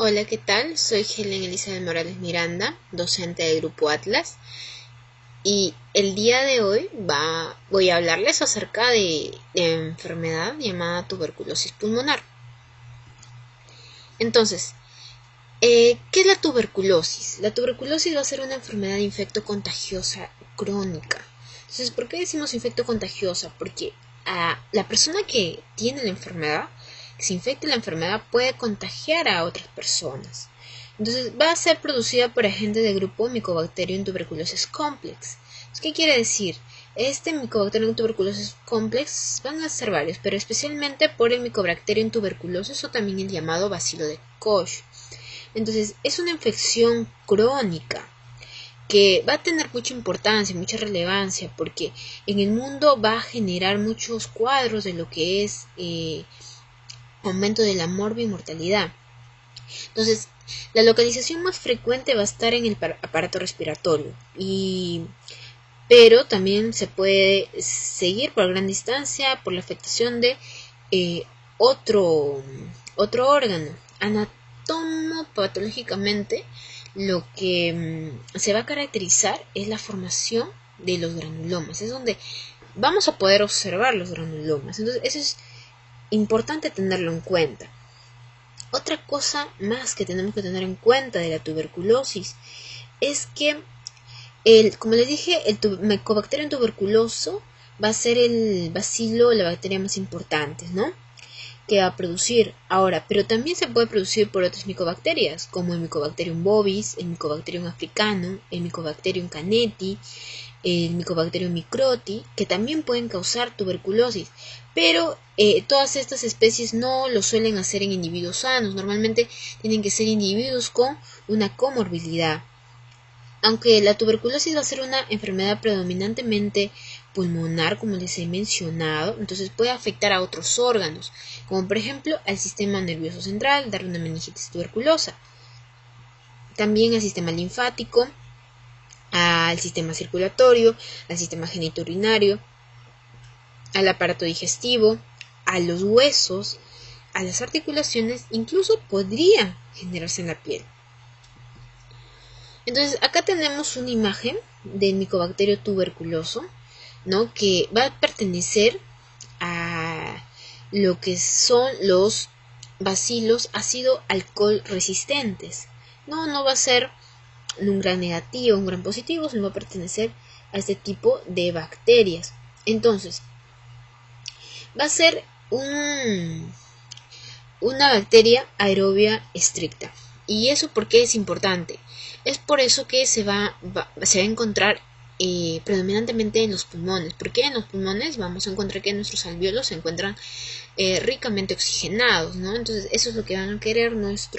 Hola, ¿qué tal? Soy Helen Elizabeth Morales Miranda, docente del Grupo Atlas, y el día de hoy voy a hablarles acerca de una enfermedad llamada tuberculosis pulmonar. Entonces, ¿qué es la tuberculosis? La tuberculosis va a ser una enfermedad de infecto contagiosa crónica. Entonces, ¿por qué decimos infecto contagiosa? Porque la persona que tiene la enfermedad, que se infecte la enfermedad, puede contagiar a otras personas. Entonces, va a ser producida por agentes del grupo Mycobacterium tuberculosis complex. ¿Qué quiere decir? Este Mycobacterium tuberculosis complex van a ser varios, pero especialmente por el Mycobacterium tuberculosis o también el llamado bacilo de Koch. Entonces, es una infección crónica que va a tener mucha importancia, mucha relevancia, porque en el mundo va a generar muchos cuadros de lo que es aumento de la mortalidad. Entonces, la localización más frecuente va a estar en el aparato respiratorio, pero también se puede seguir por gran distancia por la afectación de otro órgano. Anatomopatológicamente, lo que se va a caracterizar es la formación de los granulomas. Es donde vamos a poder observar los granulomas. Entonces, eso es importante tenerlo en cuenta. Otra cosa más que tenemos que tener en cuenta de la tuberculosis es que, como les dije, el Mycobacterium tuberculoso va a ser el bacilo, la bacteria más importante, ¿no?, que va a producir ahora, pero también se puede producir por otras micobacterias, como el Mycobacterium bovis, el Mycobacterium africano, el Mycobacterium caneti, el Mycobacterium microti, que también pueden causar tuberculosis, pero todas estas especies no lo suelen hacer en individuos sanos. Normalmente tienen que ser individuos con una comorbilidad. Aunque la tuberculosis va a ser una enfermedad predominantemente pulmonar, como les he mencionado, entonces puede afectar a otros órganos, como por ejemplo al sistema nervioso central, darle una meningitis tuberculosa, también al sistema linfático, al sistema circulatorio, al sistema genitourinario, al aparato digestivo, a los huesos, a las articulaciones, incluso podría generarse en la piel. Entonces, acá tenemos una imagen del micobacterio tuberculoso, ¿no?, que va a pertenecer a lo que son los bacilos ácido alcohol resistentes. No va a ser un gran negativo, un gran positivo, sino va a pertenecer a este tipo de bacterias. Entonces, va a ser una bacteria aerobia estricta. ¿Y eso por qué es importante? Es por eso que se va a encontrar predominantemente en los pulmones, porque en los pulmones vamos a encontrar que nuestros alvéolos se encuentran ricamente oxigenados, ¿no? Entonces eso es lo que van a querer los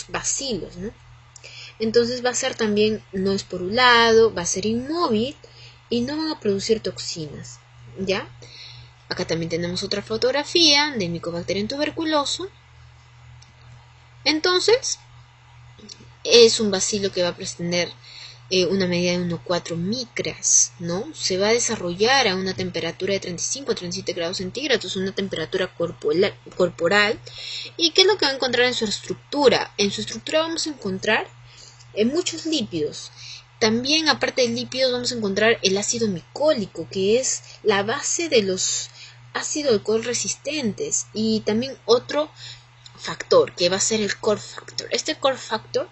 bacilos, ¿no? Entonces va a ser también no esporulado, va a ser inmóvil y no van a producir toxinas, ¿ya? Acá también tenemos otra fotografía del Mycobacterium tuberculoso. Entonces, es un bacilo que va a tener una medida de 1,4 micras, ¿no? Se va a desarrollar a una temperatura de 35 a 37 grados centígrados, una temperatura corporal. ¿Y qué es lo que va a encontrar en su estructura? En su estructura vamos a encontrar muchos lípidos. También, aparte de lípidos, vamos a encontrar el ácido micólico, que es la base de los ácido alcohol resistentes, y también otro factor que va a ser el core factor. Este core factor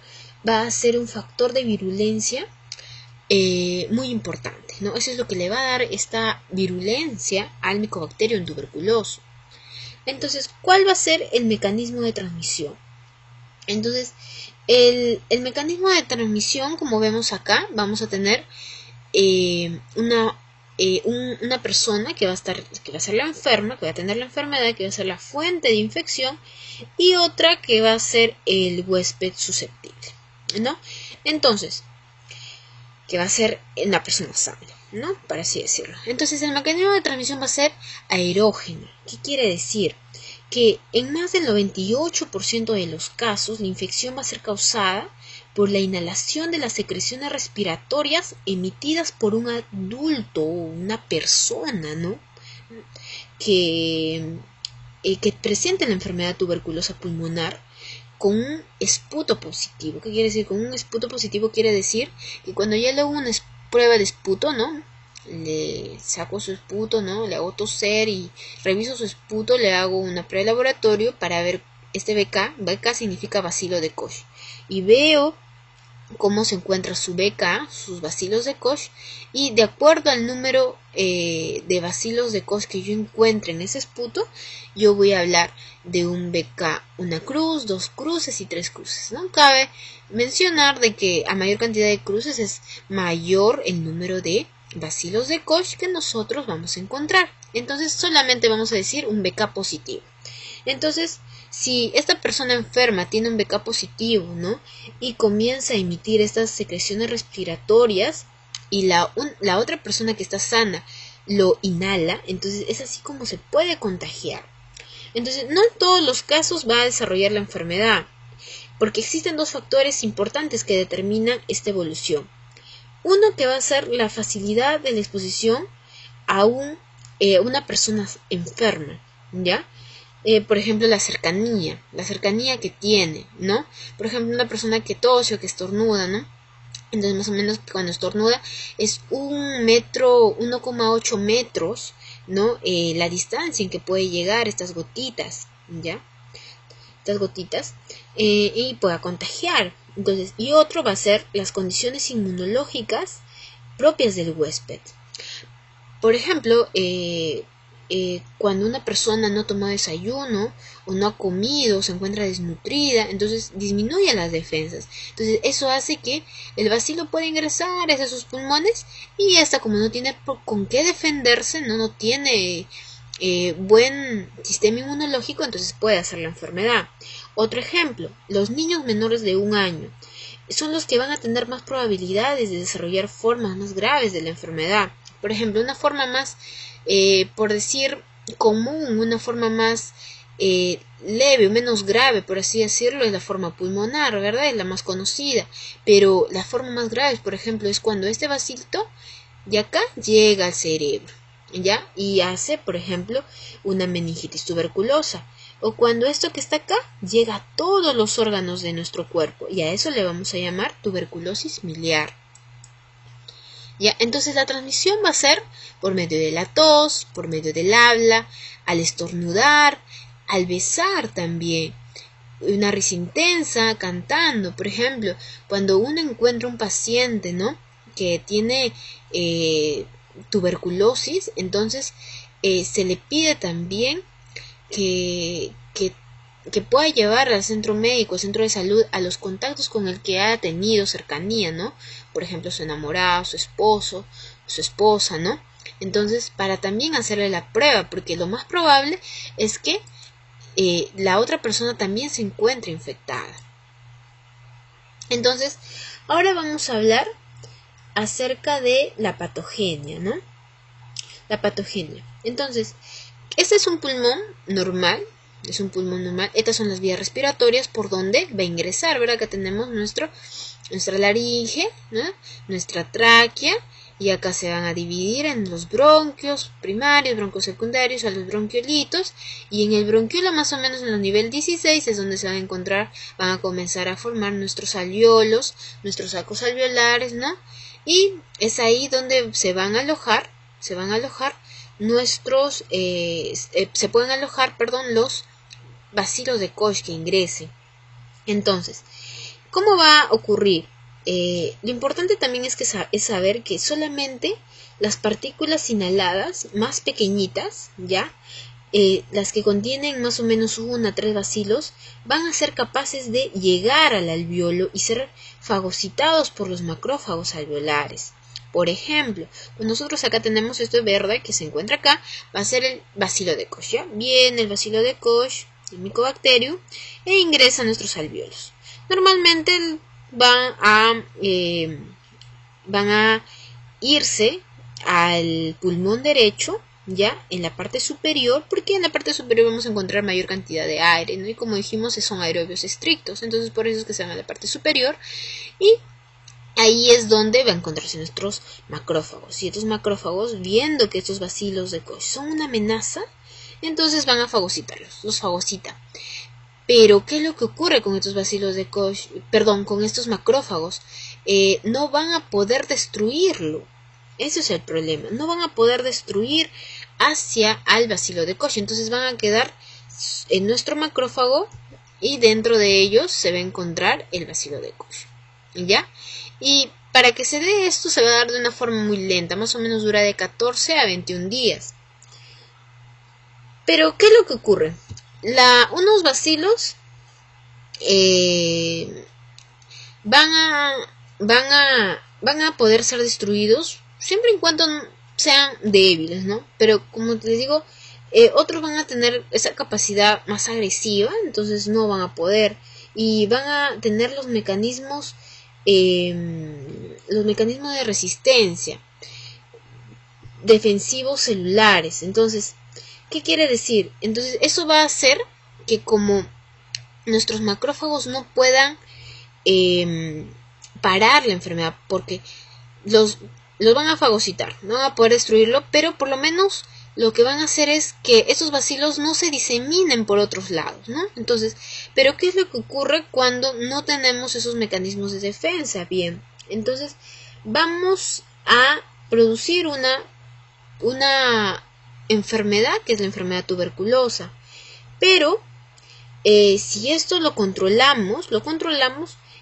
va a ser un factor de virulencia muy importante, ¿no? Eso es lo que le va a dar esta virulencia al Mycobacterium tuberculoso. Entonces, ¿cuál va a ser el mecanismo de transmisión? Entonces, el mecanismo de transmisión, como vemos acá, vamos a tener una persona que va a ser la enferma, que va a tener la enfermedad, que va a ser la fuente de infección, y otra que va a ser el huésped susceptible, ¿no? Entonces, que va a ser una persona sana, ¿no?, para así decirlo. Entonces, el mecanismo de transmisión va a ser aerógeno. ¿Qué quiere decir? Que en más del 98% de los casos la infección va a ser causada por la inhalación de las secreciones respiratorias emitidas por un adulto o una persona, ¿no?, que que presenten la enfermedad tuberculosa pulmonar con un esputo positivo. ¿Qué quiere decir? Con un esputo positivo quiere decir que cuando ya le hago una prueba de esputo, ¿no? Le saco su esputo, ¿no? Le hago toser y reviso su esputo, le hago una prueba de laboratorio para ver este BK significa bacilo de Koch, y veo cómo se encuentra su BK, sus bacilos de Koch, y de acuerdo al número de bacilos de Koch que yo encuentre en ese esputo, yo voy a hablar de un BK, una cruz, 2 cruces y 3 cruces, ¿no? Cabe mencionar de que a mayor cantidad de cruces es mayor el número de bacilos de Koch que nosotros vamos a encontrar. Entonces solamente vamos a decir un BK positivo. Entonces, si esta persona enferma tiene un BK positivo, ¿no? Y comienza a emitir estas secreciones respiratorias y la otra persona que está sana lo inhala, entonces es así como se puede contagiar. Entonces, no en todos los casos va a desarrollar la enfermedad, porque existen 2 factores importantes que determinan esta evolución. Uno que va a ser la facilidad de la exposición a una persona enferma, ¿ya? Por ejemplo, la cercanía que tiene, ¿no? Por ejemplo, una persona que tose o que estornuda, ¿no? Entonces, más o menos, cuando estornuda es 1,8 metros, ¿no? La distancia en que puede llegar estas gotitas, ¿ya? Estas gotitas, y pueda contagiar. Entonces, y otro va a ser las condiciones inmunológicas propias del huésped. Por ejemplo, cuando una persona no toma desayuno o no ha comido, se encuentra desnutrida, entonces disminuye las defensas. Entonces eso hace que el bacilo pueda ingresar hacia sus pulmones y hasta como no tiene con qué defenderse, no tiene buen sistema inmunológico, entonces puede hacer la enfermedad. Otro ejemplo, los niños menores de 1 año son los que van a tener más probabilidades de desarrollar formas más graves de la enfermedad. Por ejemplo, una forma más, por decir, común, una forma más leve o menos grave, por así decirlo, es la forma pulmonar, ¿verdad? Es la más conocida. Pero la forma más grave, por ejemplo, es cuando este bacilo de acá llega al cerebro, ¿ya? Y hace, por ejemplo, una meningitis tuberculosa. O cuando esto que está acá llega a todos los órganos de nuestro cuerpo. Y a eso le vamos a llamar tuberculosis miliar. ¿Ya? Entonces la transmisión va a ser por medio de la tos, por medio del habla, al estornudar, al besar también. Una risa intensa, cantando. Por ejemplo, cuando uno encuentra un paciente, ¿no?, que tiene tuberculosis, entonces se le pide también que pueda llevar al centro médico, centro de salud, a los contactos con el que ha tenido cercanía, ¿no? Por ejemplo, su enamorado, su esposo, su esposa, ¿no? Entonces, para también hacerle la prueba, porque lo más probable es que la otra persona también se encuentre infectada. Entonces, ahora vamos a hablar acerca de la patogenia, ¿no? La patogenia. Entonces, este es un pulmón normal. Es un pulmón normal. Estas son las vías respiratorias por donde va a ingresar, ¿verdad? Acá tenemos nuestra laringe, ¿no?, nuestra tráquea, y acá se van a dividir en los bronquios primarios, bronquios secundarios, a los bronquiolitos, y en el bronquiolo más o menos en el nivel 16 es donde se van a encontrar, van a comenzar a formar nuestros alvéolos, nuestros sacos alveolares, ¿no? Y es ahí donde se van a alojar nuestros, se pueden alojar, los bacilos de Koch que ingresen. Entonces, ¿cómo va a ocurrir? Lo importante también es saber que solamente las partículas inhaladas más pequeñitas, ¿ya?, las que contienen más o menos 1 a 3 bacilos, van a ser capaces de llegar al alvéolo y ser fagocitados por los macrófagos alveolares. Por ejemplo, pues nosotros acá tenemos esto verde que se encuentra acá, va a ser el bacilo de Koch, ¿ya? Viene el bacilo de Koch, el Mycobacterium, e ingresa a nuestros alvéolos. Normalmente van a irse al pulmón derecho, ya, en la parte superior, porque en la parte superior vamos a encontrar mayor cantidad de aire, ¿no? Y como dijimos, son aerobios estrictos, entonces por eso es que se van a la parte superior, y ahí es donde va a encontrarse nuestros macrófagos. Y estos macrófagos, viendo que estos bacilos de Koch son una amenaza, Entonces van a fagocitarlos, los fagocita. Pero, ¿qué es lo que ocurre con estos bacilos de Koch? Perdón, con estos macrófagos. No van a poder destruirlo. Ese es el problema. No van a poder destruir al bacilo de Koch. Entonces van a quedar en nuestro macrófago y dentro de ellos se va a encontrar el bacilo de Koch. ¿Ya? Y para que se dé esto se va a dar de una forma muy lenta. Más o menos dura de 14 a 21 días. Pero, ¿qué es lo que ocurre? Unos bacilos van a poder ser destruidos siempre y cuando sean débiles, ¿no? Pero como les digo, otros van a tener esa capacidad más agresiva, entonces no van a poder y van a tener los mecanismos de resistencia defensivos celulares. Entonces, ¿qué quiere decir? Entonces, eso va a hacer que como nuestros macrófagos no puedan parar la enfermedad, porque los van a fagocitar, no van a poder destruirlo, pero por lo menos lo que van a hacer es que esos bacilos no se diseminen por otros lados, ¿no? Entonces, ¿pero qué es lo que ocurre cuando no tenemos esos mecanismos de defensa? Bien, entonces vamos a producir una enfermedad que es la enfermedad tuberculosa, pero si esto lo controlamos,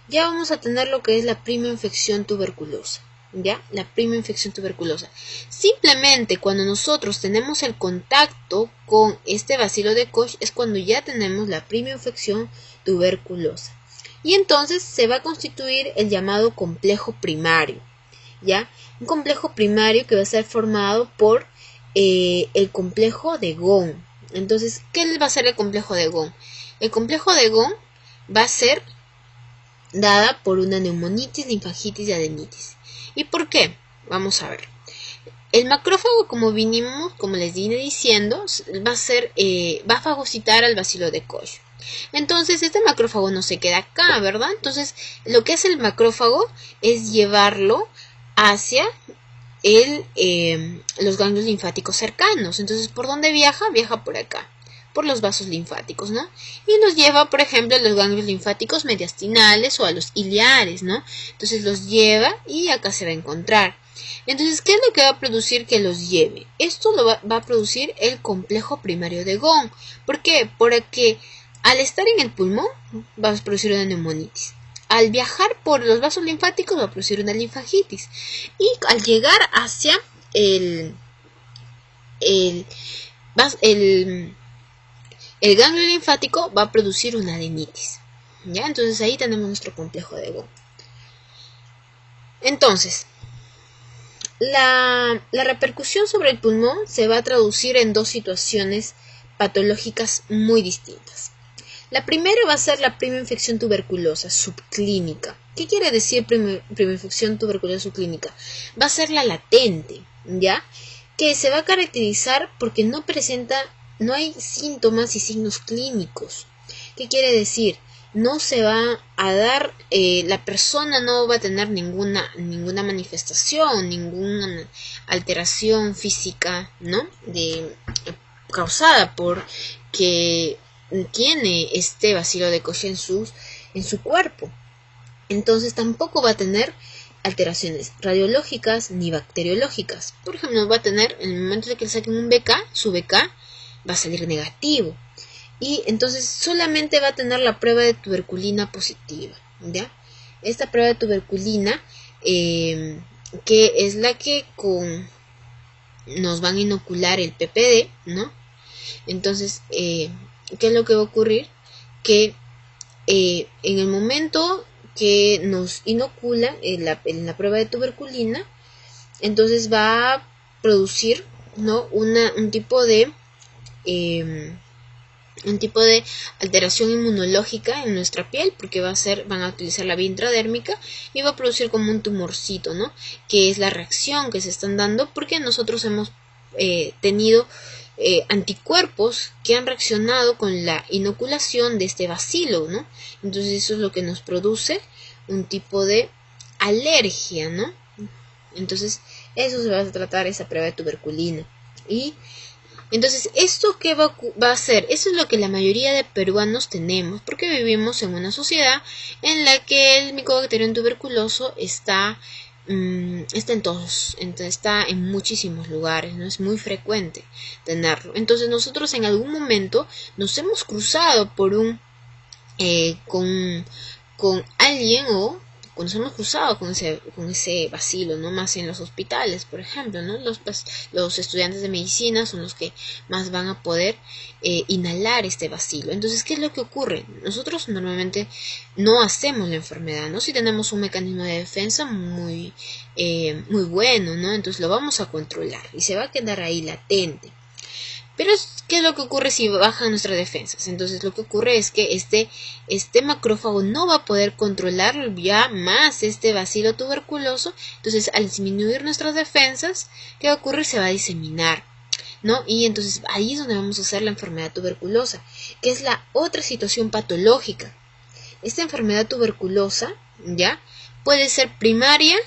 ya vamos a tener lo que es la prima infección tuberculosa. ¿Ya? La prima infección tuberculosa. Simplemente cuando nosotros tenemos el contacto con este bacilo de Koch es cuando ya tenemos la prima infección tuberculosa. Y entonces se va a constituir el llamado complejo primario. ¿Ya? Un complejo primario que va a ser formado por el complejo de Ghon. Entonces, ¿qué va a ser el complejo de Ghon? El complejo de Ghon va a ser dada por una neumonitis, linfagitis y adenitis. ¿Y por qué? Vamos a ver. El macrófago, como les vine diciendo, va a fagocitar al bacilo de Koch. Entonces, este macrófago no se queda acá, ¿verdad? Entonces, lo que hace el macrófago es llevarlo hacia los ganglios linfáticos cercanos. Entonces, ¿por dónde viaja? Viaja por acá, por los vasos linfáticos, ¿no? Y los lleva, por ejemplo, a los ganglios linfáticos mediastinales o a los iliares, ¿no? Entonces los lleva y acá se va a encontrar. Entonces, ¿qué es lo que va a producir que los lleve? Esto lo va a producir el complejo primario de Ghon. ¿Por qué? Porque al estar en el pulmón va a producir una neumonitis. Al viajar por los vasos linfáticos va a producir una linfagitis. Y al llegar hacia el ganglio linfático va a producir una adenitis. ¿Ya? Entonces ahí tenemos nuestro complejo de Ghon. Entonces, la repercusión sobre el pulmón se va a traducir en dos situaciones patológicas muy distintas. La primera va a ser la prima infección tuberculosa subclínica. ¿Qué quiere decir prima infección tuberculosa subclínica? Va a ser la latente, ¿ya? Que se va a caracterizar porque no hay síntomas y signos clínicos. ¿Qué quiere decir? No se va a dar, la persona no va a tener ninguna manifestación, ninguna alteración física, ¿no? Causada por que tiene este bacilo de Koch en su cuerpo. Entonces tampoco va a tener alteraciones radiológicas ni bacteriológicas. Por ejemplo, va a tener, en el momento de que le saquen un BK, su BK va a salir negativo. Y entonces solamente va a tener la prueba de tuberculina positiva, ¿ya? Esta prueba de tuberculina, que es la que nos van a inocular el PPD, ¿no? Entonces, ¿qué es lo que va a ocurrir? Que en el momento que nos inocula en la prueba de tuberculina, entonces va a producir, ¿no? un tipo de alteración inmunológica en nuestra piel, porque van a utilizar la vía intradérmica y va a producir como un tumorcito, ¿no? Que es la reacción que se están dando porque nosotros hemos tenido anticuerpos que han reaccionado con la inoculación de este bacilo, ¿no? Entonces eso es lo que nos produce un tipo de alergia, ¿no? Entonces eso se va a tratar esa prueba de tuberculina. Y Entonces, ¿esto qué va a hacer? Eso es lo que la mayoría de peruanos tenemos, porque vivimos en una sociedad en la que el Mycobacterium tuberculoso está en todos, está en muchísimos lugares, ¿no? Es muy frecuente tenerlo. Entonces, nosotros en algún momento nos hemos cruzado por con alguien o nos hemos cruzado con ese bacilo, ¿no? Más en los hospitales, por ejemplo, ¿no? Los estudiantes de medicina son los que más van a poder inhalar este bacilo. Entonces, ¿qué es lo que ocurre? Nosotros normalmente no hacemos la enfermedad, ¿no? Si tenemos un mecanismo de defensa muy bueno, ¿no? Entonces lo vamos a controlar y se va a quedar ahí latente. Pero, ¿qué es lo que ocurre si bajan nuestras defensas? Entonces, lo que ocurre es que este macrófago no va a poder controlar ya más este bacilo tuberculoso. Entonces, al disminuir nuestras defensas, ¿qué va a ocurrir? Se va a diseminar, ¿no? Y entonces, ahí es donde vamos a hacer la enfermedad tuberculosa, que es la otra situación patológica. Esta enfermedad tuberculosa, ¿ya? Puede ser primaria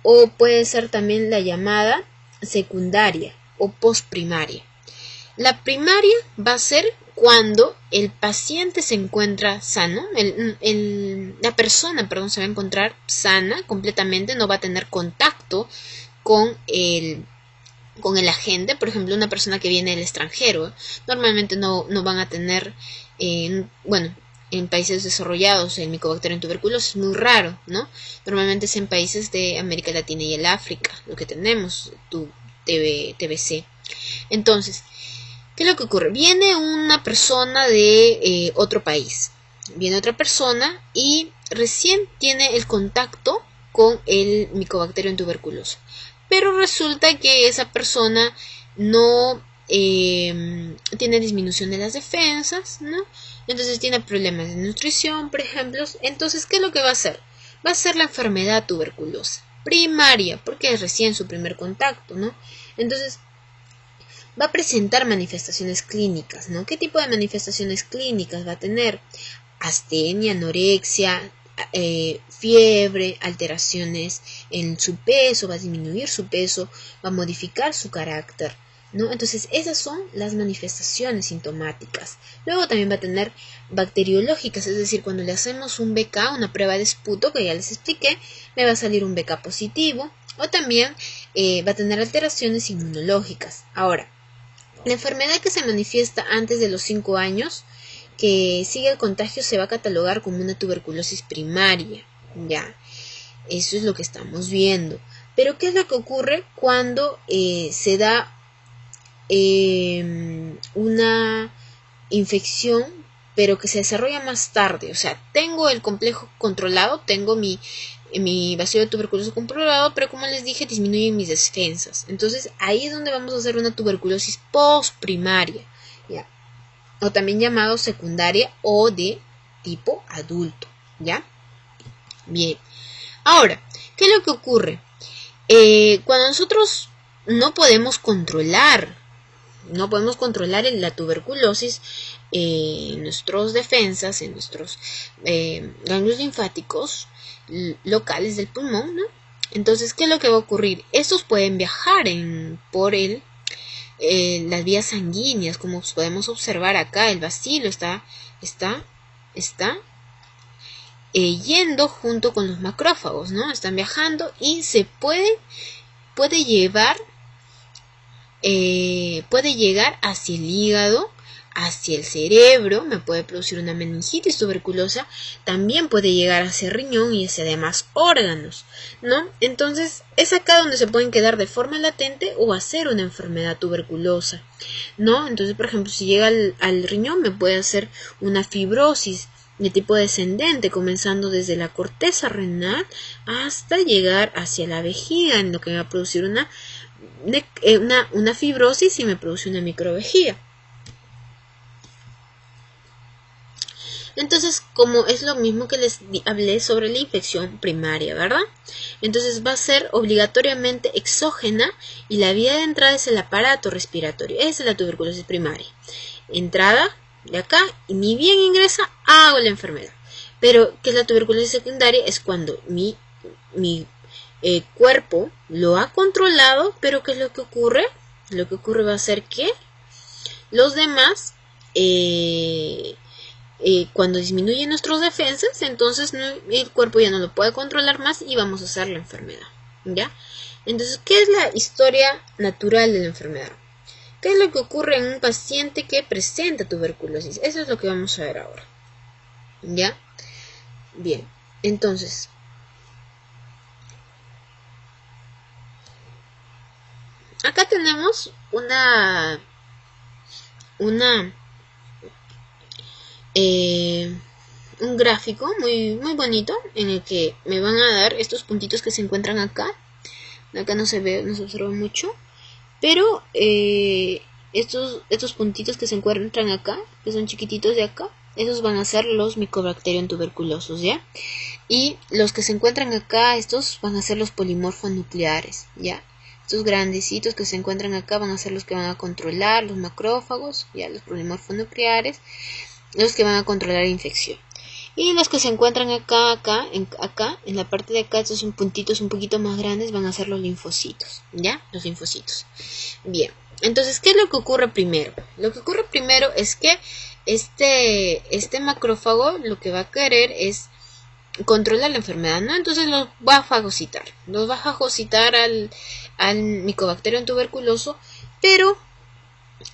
o puede ser también la llamada secundaria o postprimaria. La primaria va a ser cuando el paciente se encuentra sano, la persona, se va a encontrar sana completamente, no va a tener contacto con el agente. Por ejemplo, una persona que viene del extranjero, normalmente no van a tener, en países desarrollados el Mycobacterium tuberculosis es muy raro, ¿no? Normalmente es en países de América Latina y el África, lo que tenemos, TBC. Entonces, ¿qué es lo que ocurre? Viene una persona de otro país. Viene otra persona y recién tiene el contacto con el Mycobacterium tuberculoso. Pero resulta que esa persona no tiene disminución de las defensas, ¿no? Entonces tiene problemas de nutrición, por ejemplo. Entonces, ¿qué es lo que va a hacer? Va a ser la enfermedad tuberculosa primaria, porque es recién su primer contacto, ¿no? Entonces, va a presentar manifestaciones clínicas, ¿no? ¿Qué tipo de manifestaciones clínicas va a tener? Astenia, anorexia, fiebre, alteraciones en su peso, va a disminuir su peso, va a modificar su carácter, ¿no? Entonces, esas son las manifestaciones sintomáticas. Luego también va a tener bacteriológicas, es decir, cuando le hacemos un BK, una prueba de esputo, que ya les expliqué, me va a salir un BK positivo, o también va a tener alteraciones inmunológicas. Ahora, la enfermedad que se manifiesta antes de los 5 años, que sigue el contagio, se va a catalogar como una tuberculosis primaria. Ya, eso es lo que estamos viendo. Pero, ¿qué es lo que ocurre cuando se da una infección, pero que se desarrolla más tarde? O sea, tengo el complejo controlado, tengo mi bacilo tuberculoso controlado, pero como les dije, disminuyen mis defensas. Entonces, ahí es donde vamos a hacer una tuberculosis postprimaria, ¿ya? O también llamado secundaria o de tipo adulto, ¿ya? Bien. Ahora, ¿qué es lo que ocurre? Cuando nosotros no podemos controlar la tuberculosis en nuestras defensas, en nuestros ganglios linfáticos locales del pulmón, ¿no? Entonces, ¿qué es lo que va a ocurrir? Estos pueden viajar por las vías sanguíneas, como podemos observar acá. El bacilo está yendo junto con los macrófagos, ¿no? Están viajando y se puede llegar hacia el hígado, hacia el cerebro, me puede producir una meningitis tuberculosa, también puede llegar hacia el riñón y hacia demás órganos, ¿no? Entonces, es acá donde se pueden quedar de forma latente o hacer una enfermedad tuberculosa, ¿no? Entonces, por ejemplo, si llega al riñón, me puede hacer una fibrosis de tipo descendente, comenzando desde la corteza renal hasta llegar hacia la vejiga, en lo que va a producir una fibrosis y me produce una microvejiga. Entonces, como es lo mismo que les hablé sobre la infección primaria, ¿verdad? Entonces va a ser obligatoriamente exógena y la vía de entrada es el aparato respiratorio. Esa es la tuberculosis primaria. Entrada de acá y ni bien ingresa, hago la enfermedad. Pero, ¿qué es la tuberculosis secundaria? Es cuando mi cuerpo lo ha controlado, pero ¿qué es lo que ocurre? Lo que ocurre va a ser que Los demás, cuando disminuyen nuestras defensas, entonces el cuerpo ya no lo puede controlar más y vamos a hacer la enfermedad, ¿ya? Entonces, ¿qué es la historia natural de la enfermedad? ¿Qué es lo que ocurre en un paciente que presenta tuberculosis? Eso es lo que vamos a ver ahora, ¿ya? Bien, entonces, acá tenemos un gráfico muy bonito en el que me van a dar estos puntitos que se encuentran acá. Acá no se observa mucho, pero estos puntitos que se encuentran acá, que son chiquititos de acá, esos van a ser los Mycobacterium tuberculosos, ¿ya? Y los que se encuentran acá, estos van a ser los polimorfos nucleares, ¿ya? Estos grandecitos que se encuentran acá van a ser los que van a controlar los macrófagos, ya, los polimorfos nucleares, los que van a controlar la infección. Y los que se encuentran acá, en la parte de acá, estos son puntitos un poquito más grandes, van a ser los linfocitos, ¿ya? Los linfocitos. Bien, entonces, ¿qué es lo que ocurre primero? Lo que ocurre primero es que este macrófago lo que va a querer es controlar la enfermedad, ¿no? Entonces los va a fagocitar. Los va a fagocitar al Mycobacterium tuberculoso, pero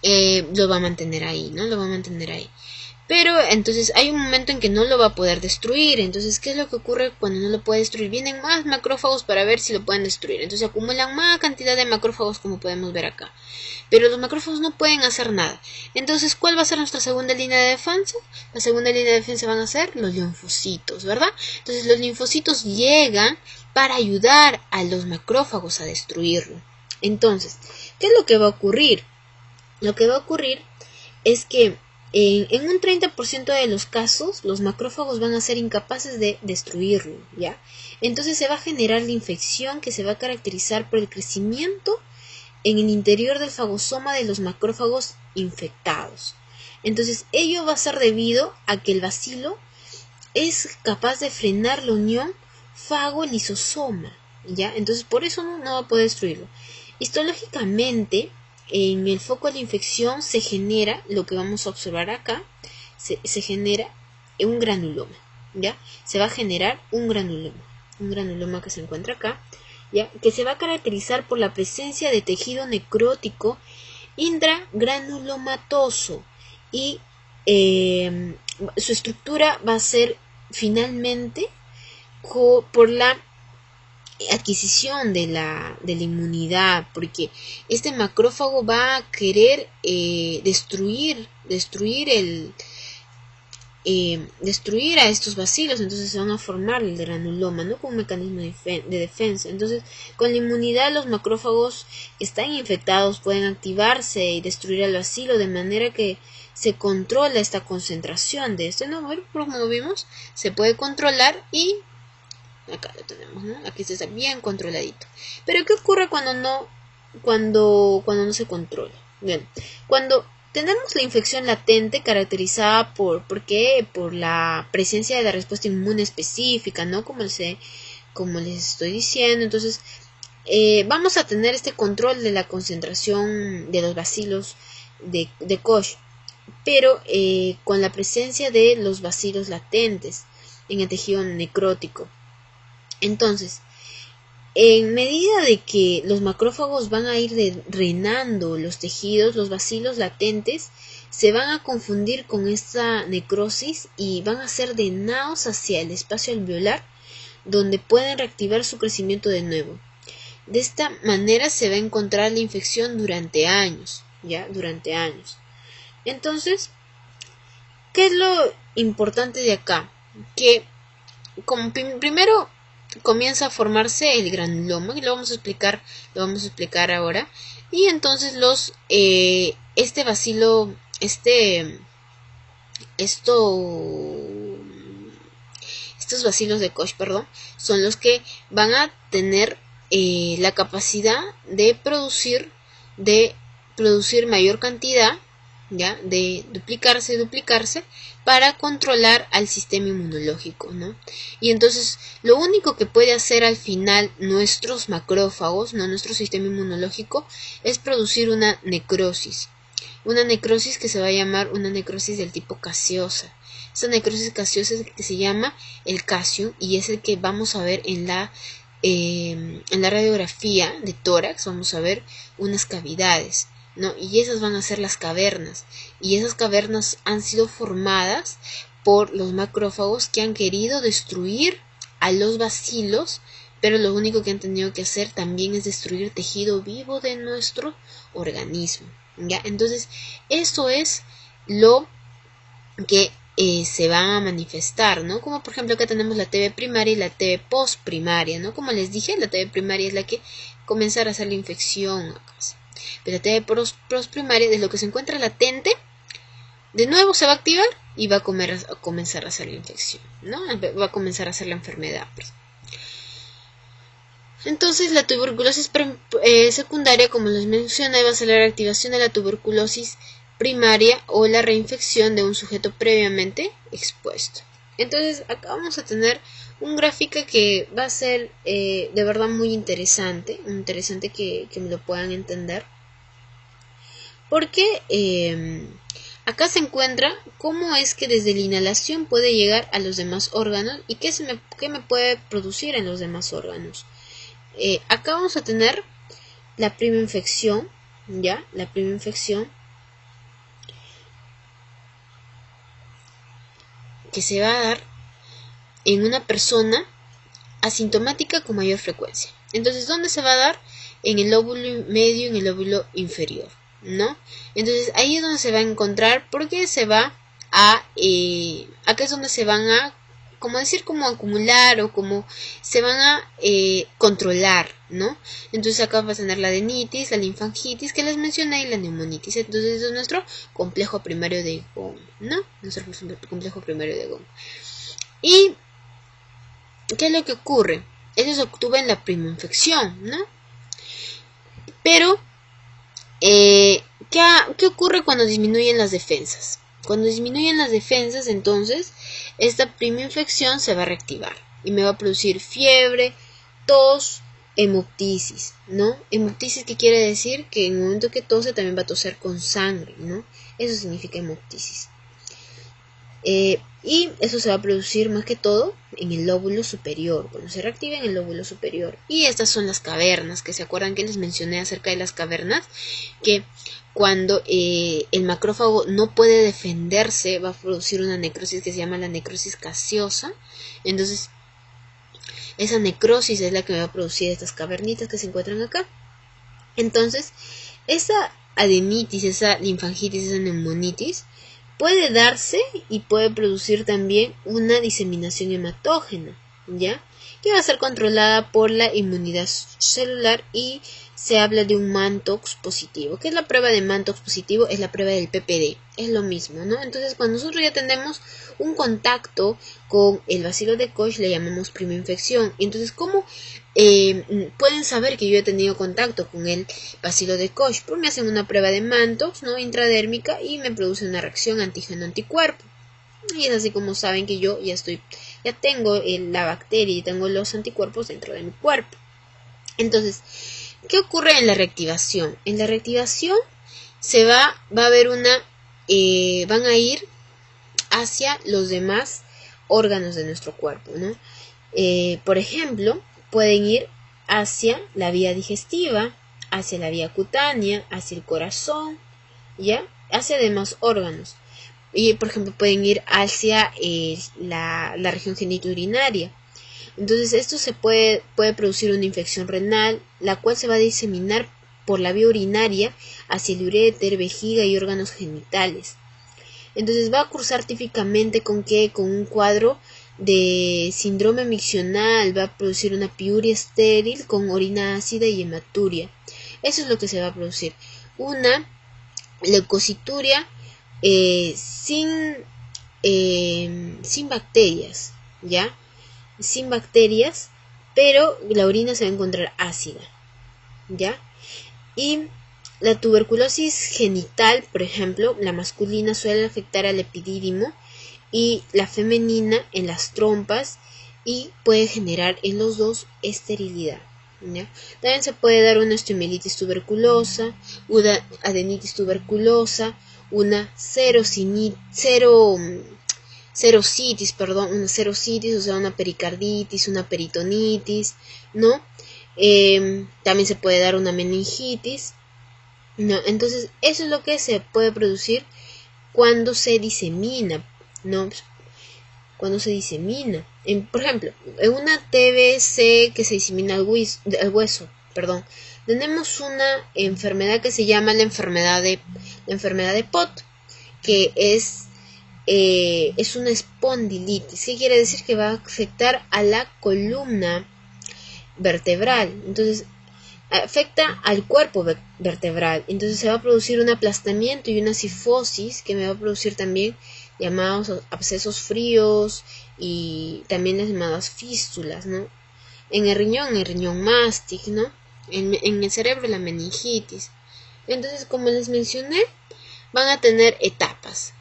lo va a mantener ahí, ¿no? Lo va a mantener ahí. Pero entonces hay un momento en que no lo va a poder destruir. Entonces, ¿qué es lo que ocurre cuando no lo puede destruir? Vienen más macrófagos para ver si lo pueden destruir. Entonces acumulan más cantidad de macrófagos, como podemos ver acá. Pero los macrófagos no pueden hacer nada. Entonces, ¿cuál va a ser nuestra segunda línea de defensa? La segunda línea de defensa van a ser los linfocitos, ¿verdad? Entonces los linfocitos llegan para ayudar a los macrófagos a destruirlo. Entonces, ¿qué es lo que va a ocurrir? Lo que va a ocurrir es que en un 30% de los casos, los macrófagos van a ser incapaces de destruirlo, ¿ya? Entonces se va a generar la infección que se va a caracterizar por el crecimiento en el interior del fagosoma de los macrófagos infectados. Entonces, ello va a ser debido a que el bacilo es capaz de frenar la unión fago-lisosoma, ¿ya? Entonces, por eso no va a poder destruirlo. Histológicamente, en el foco de la infección se genera, lo que vamos a observar acá, se genera un granuloma, ¿ya? Se va a generar un granuloma que se encuentra acá, ¿ya? Que se va a caracterizar por la presencia de tejido necrótico intragranulomatoso y su estructura va a ser finalmente por la adquisición de la inmunidad, porque este macrófago va a querer destruir a estos bacilos, entonces se van a formar el granuloma, ¿no? Como un mecanismo de defensa. Entonces, con la inmunidad, los macrófagos que están infectados pueden activarse y destruir al bacilo de manera que se controla esta concentración de este, ¿no? Como lo vimos, se puede controlar y acá lo tenemos, ¿no? Aquí está bien controladito. Pero ¿qué ocurre cuando no se controla? Bien, cuando tenemos la infección latente caracterizada por la presencia de la respuesta inmune específica, ¿no? Como les estoy diciendo. Entonces, vamos a tener este control de la concentración de los bacilos de Koch, pero con la presencia de los bacilos latentes en el tejido necrótico. Entonces, en medida de que los macrófagos van a ir drenando los tejidos, los bacilos latentes se van a confundir con esta necrosis y van a ser drenados hacia el espacio alveolar, donde pueden reactivar su crecimiento de nuevo. De esta manera se va a encontrar la infección durante años, ¿ya? Durante años. Entonces, ¿qué es lo importante de acá? Que como primero comienza a formarse el granuloma, y lo vamos a explicar ahora. Y entonces estos bacilos de Koch, son los que van a tener la capacidad de producir mayor cantidad, ¿ya? De duplicarse para controlar al sistema inmunológico, ¿no? Y entonces lo único que puede hacer al final nuestros macrófagos, no nuestro sistema inmunológico, es producir una necrosis. una necrosis que se va a llamar una necrosis del tipo caseosa. Esta necrosis caseosa es el que se llama el casio y es el que vamos a ver en la radiografía de tórax. Vamos a ver unas cavidades, ¿no? Y esas van a ser las cavernas, y esas cavernas han sido formadas por los macrófagos que han querido destruir a los bacilos, pero lo único que han tenido que hacer también es destruir tejido vivo de nuestro organismo, ¿ya? Entonces, eso es lo que se va a manifestar, ¿no? Como por ejemplo acá tenemos la TB primaria y la TB postprimaria, ¿no? Como les dije, la TB primaria es la que comenzará a hacer la infección acá. Pero la TB postprimaria, de lo que se encuentra latente, de nuevo se va a activar y va a comenzar a hacer la infección, ¿no? Va a comenzar a hacer la enfermedad. Entonces la tuberculosis secundaria, como les mencioné, va a ser la reactivación de la tuberculosis primaria o la reinfección de un sujeto previamente expuesto. Entonces acá vamos a tener un gráfico que va a ser de verdad muy interesante que me lo puedan entender, porque acá se encuentra cómo es que desde la inhalación puede llegar a los demás órganos y qué me puede producir en los demás órganos. Acá vamos a tener la primera infección, ¿ya? La primera infección que se va a dar en una persona asintomática con mayor frecuencia. Entonces, ¿dónde se va a dar? En el lóbulo medio, en el lóbulo inferior, ¿no? Entonces, ahí es donde se va a encontrar, porque se va a, acá es donde se van a, como acumular o como se van a controlar, ¿no? Entonces acá va a tener la adenitis, la linfangitis que les mencioné y la neumonitis. Entonces eso es nuestro complejo primario de Gom, ¿no? Nuestro complejo primario de Gom. ¿Y qué es lo que ocurre? Eso se obtuvo en la primera infección, ¿no? Pero, ¿qué ocurre cuando disminuyen las defensas? Cuando disminuyen las defensas, entonces, esta primera infección se va a reactivar y me va a producir fiebre, tos, hemoptisis, ¿no? Hemoptisis, ¿qué quiere decir? Que en el momento que tose también va a toser con sangre, ¿no? Eso significa hemoptisis. Y eso se va a producir más que todo en el lóbulo superior, cuando se reactiva en el lóbulo superior. Y estas son las cavernas, que se acuerdan que les mencioné acerca de las cavernas, que cuando el macrófago no puede defenderse va a producir una necrosis que se llama la necrosis caseosa. Entonces esa necrosis es la que va a producir estas cavernitas que se encuentran acá. Entonces esa adenitis, esa linfangitis, esa neumonitis puede darse y puede producir también una diseminación hematógena, ¿ya? Que va a ser controlada por la inmunidad celular y se habla de un Mantoux positivo. ¿Qué es la prueba de Mantoux positivo? Es la prueba del PPD, es lo mismo, ¿no? Entonces cuando nosotros ya tenemos un contacto con el bacilo de Koch le llamamos primera infección. Entonces, ¿cómo pueden saber que yo he tenido contacto con el bacilo de Koch? Pues me hacen una prueba de Mantoux, ¿no? Intradérmica, y me produce una reacción antígeno-anticuerpo. Y es así como saben que yo ya tengo la bacteria y tengo los anticuerpos dentro de mi cuerpo. Entonces, ¿qué ocurre en la reactivación? En la reactivación va a haber van a ir hacia los demás órganos de nuestro cuerpo, ¿no? Por ejemplo, pueden ir hacia la vía digestiva, hacia la vía cutánea, hacia el corazón, ¿ya? Hacia demás órganos. Y, por ejemplo, pueden ir hacia la región genitourinaria. Entonces, esto puede producir una infección renal, la cual se va a diseminar por la vía urinaria hacia el uréter, vejiga y órganos genitales. Entonces va a cursar típicamente con un cuadro de síndrome miccional, va a producir una piuria estéril con orina ácida y hematuria. Eso es lo que se va a producir. Una leucocituria sin bacterias, ¿ya? Sin bacterias, pero la orina se va a encontrar ácida, ¿ya? Y la tuberculosis genital, por ejemplo, la masculina suele afectar al epidídimo y la femenina en las trompas y puede generar en los dos esterilidad, ¿ya? También se puede dar una osteomielitis tuberculosa, una adenitis tuberculosa, una serositis, o sea, una pericarditis, una peritonitis, ¿no? También se puede dar una meningitis, ¿no? Entonces, eso es lo que se puede producir cuando se disemina, ¿no? Cuando se disemina. Por ejemplo, en una TBC que se disemina al hueso, tenemos una enfermedad que se llama la enfermedad de Pott, que es una espondilitis. ¿Qué quiere decir? Que va a afectar a la columna vertebral. Entonces, afecta al cuerpo vertebral. Entonces se va a producir un aplastamiento y una cifosis que me va a producir también llamados abscesos fríos y también las llamadas fístulas, ¿no? En el riñón mástic, ¿no? En el cerebro la meningitis. Entonces, como les mencioné, van a tener etapas.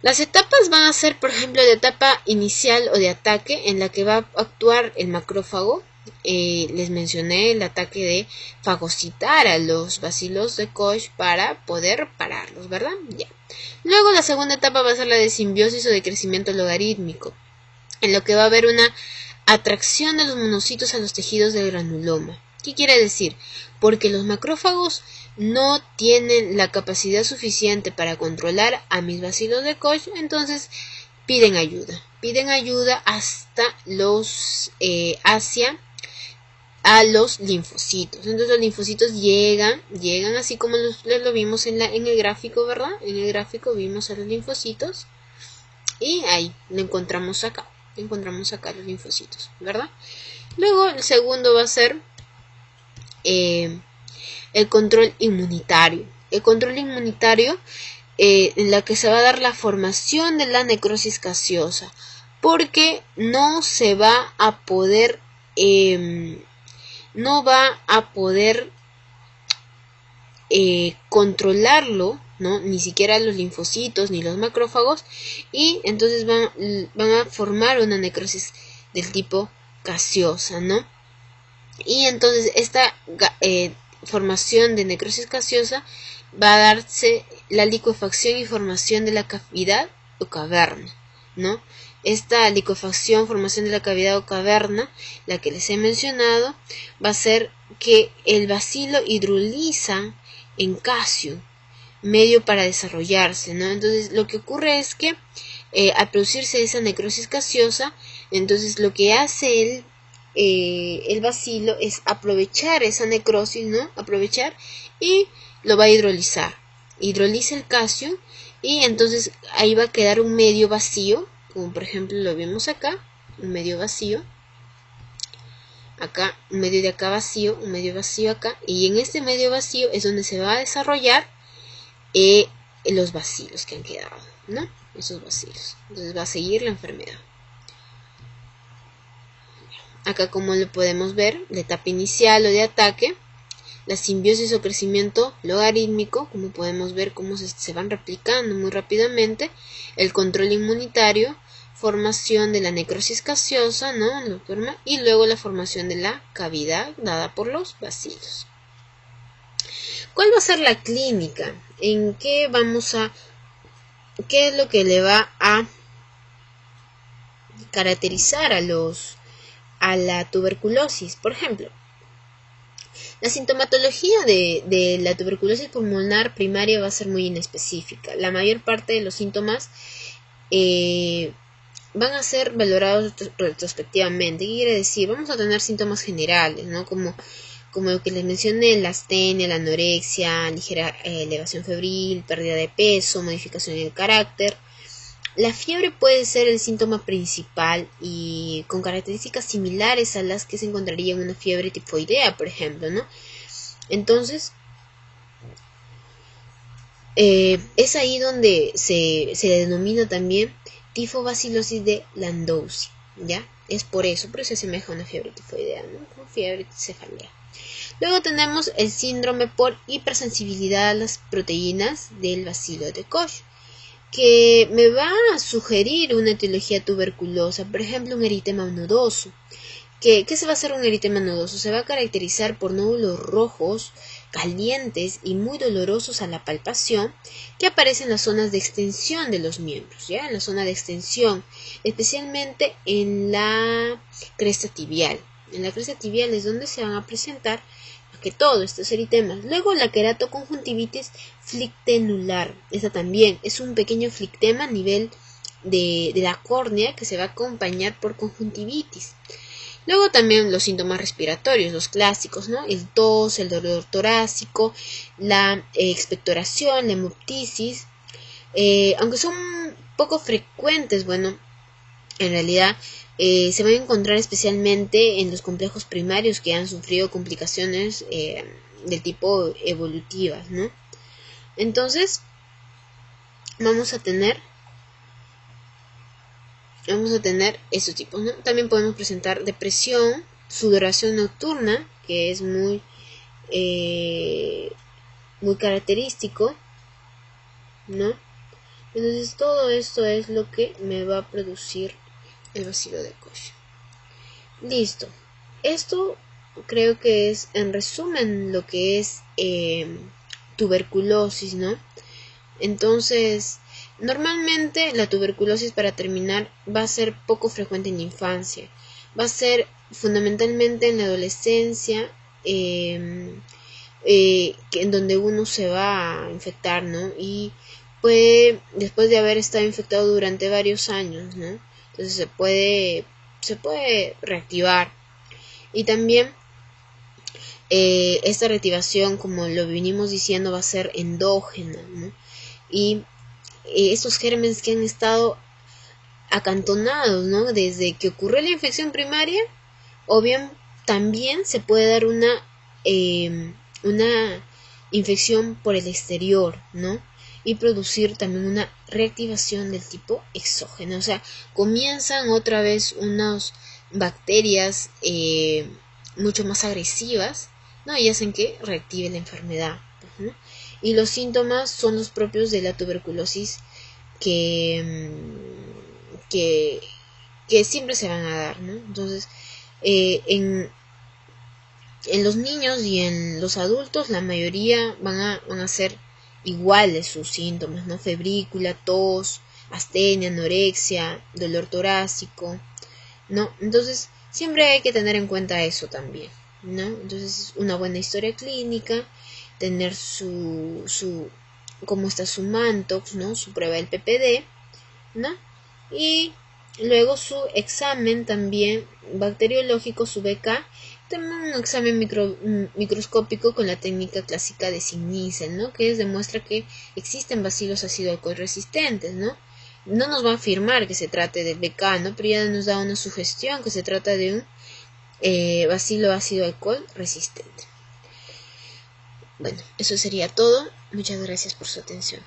Las etapas van a ser, por ejemplo, de etapa inicial o de ataque en la que va a actuar el macrófago. Les mencioné el ataque de fagocitar a los bacilos de Koch para poder pararlos, ¿verdad? Ya. Luego la segunda etapa va a ser la de simbiosis o de crecimiento logarítmico, en lo que va a haber una atracción de los monocitos a los tejidos del granuloma. ¿Qué quiere decir? Porque los macrófagos no tienen la capacidad suficiente para controlar a mis bacilos de Koch, entonces piden ayuda hasta hacia a los linfocitos. Entonces los linfocitos llegan así como lo vimos en el gráfico, ¿verdad? En el gráfico vimos a los linfocitos y ahí lo encontramos acá los linfocitos, ¿verdad? Luego el segundo va a ser el control inmunitario. El control inmunitario en la que se va a dar la formación de la necrosis gaseosa, porque no se va a poder controlarlo, ¿no? Ni siquiera los linfocitos ni los macrófagos, y entonces van a formar una necrosis del tipo gaseosa, ¿no? Y entonces esta formación de necrosis gaseosa va a darse la licuefacción y formación de la cavidad o caverna, ¿no? Esta licuefacción, formación de la cavidad o caverna, la que les he mencionado, va a ser que el bacilo hidroliza en calcio, medio para desarrollarse, ¿no? Entonces lo que ocurre es que al producirse esa necrosis gaseosa, entonces lo que hace el bacilo es aprovechar esa necrosis, ¿no? Aprovechar y lo va a hidrolizar. Hidroliza el calcio y entonces ahí va a quedar un medio vacío, como por ejemplo lo vemos acá, un medio vacío. Acá, un medio de acá vacío, un medio vacío acá, y en este medio vacío es donde se va a desarrollar los bacilos que han quedado, ¿no? Esos bacilos. Entonces va a seguir la enfermedad. Acá, como lo podemos ver, la etapa inicial o de ataque, la simbiosis o crecimiento logarítmico, como podemos ver cómo se van replicando muy rápidamente, el control inmunitario, formación de la necrosis gaseosa, ¿no? Y luego la formación de la cavidad dada por los bacilos. ¿Cuál va a ser la clínica? ¿En qué qué es lo que le va a caracterizar a la tuberculosis? Por ejemplo, la sintomatología de la tuberculosis pulmonar primaria va a ser muy inespecífica. La mayor parte de los síntomas van a ser valorados retrospectivamente. ¿Qué quiere decir? Vamos a tener síntomas generales, ¿no? Como lo que les mencioné, la astenia, la anorexia, ligera elevación febril, pérdida de peso, modificación del carácter. La fiebre puede ser el síntoma principal y con características similares a las que se encontraría en una fiebre tifoidea, por ejemplo, ¿no? Entonces, es ahí donde se denomina también tifobacilosis de Landowski, ¿ya? Es por eso se asemeja a una fiebre tifoidea, ¿no? Como fiebre cefalea. Luego tenemos el síndrome por hipersensibilidad a las proteínas del bacilo de Koch, que me va a sugerir una etiología tuberculosa, por ejemplo un eritema nodoso, ¿Qué se va a hacer un eritema nodoso? Se va a caracterizar por nódulos rojos, calientes y muy dolorosos a la palpación, que aparecen en las zonas de extensión de los miembros, ¿ya? En la zona de extensión, especialmente en la cresta tibial. En la cresta tibial es donde se van a presentar que todos estos eritemas. Luego la queratoconjuntivitis flictenular. Esta también es un pequeño flictema a nivel de la córnea que se va a acompañar por conjuntivitis. Luego también los síntomas respiratorios, los clásicos, ¿no? El tos, el dolor torácico, la expectoración, la hemoptisis. Aunque son poco frecuentes, bueno, en realidad se van a encontrar especialmente en los complejos primarios que han sufrido complicaciones del tipo evolutivas, ¿no? Entonces, vamos a tener estos tipos, ¿no? También podemos presentar depresión, sudoración nocturna, que es muy característico, ¿no? Entonces todo esto es lo que me va a producir el bacilo de Koch. Listo. Esto creo que es en resumen lo que es tuberculosis, ¿no? Entonces, normalmente la tuberculosis, para terminar, va a ser poco frecuente en la infancia. Va a ser fundamentalmente en la adolescencia, en donde uno se va a infectar, ¿no? Y puede, después de haber estado infectado durante varios años, ¿no? Entonces se puede reactivar. Y también esta reactivación, como lo venimos diciendo, va a ser endógena, ¿no? Y estos gérmenes que han estado acantonados, ¿no? Desde que ocurrió la infección primaria, o bien también se puede dar una infección por el exterior, ¿no? Y producir también una reactivación del tipo exógeno. O sea, comienzan otra vez unas bacterias mucho más agresivas, ¿no? Y hacen que reactive la enfermedad, ¿no? Y los síntomas son los propios de la tuberculosis que siempre se van a dar, ¿no? Entonces, en los niños y en los adultos la mayoría van a ser iguales sus síntomas, ¿no? Febrícula, tos, astenia, anorexia, dolor torácico, ¿no? Entonces siempre hay que tener en cuenta eso también, ¿no? Entonces una buena historia clínica, tener cómo está su mantox, ¿no? Su prueba del PPD, ¿no? Y luego su examen también bacteriológico, su BK, también un examen microscópico con la técnica clásica de Signisen, ¿no? Que demuestra que existen bacilos ácido alcohol resistentes, ¿no? No nos va a afirmar que se trate del BK, ¿no? Pero ya nos da una sugestión que se trata de un bacilo ácido alcohol resistente. Bueno, eso sería todo. Muchas gracias por su atención.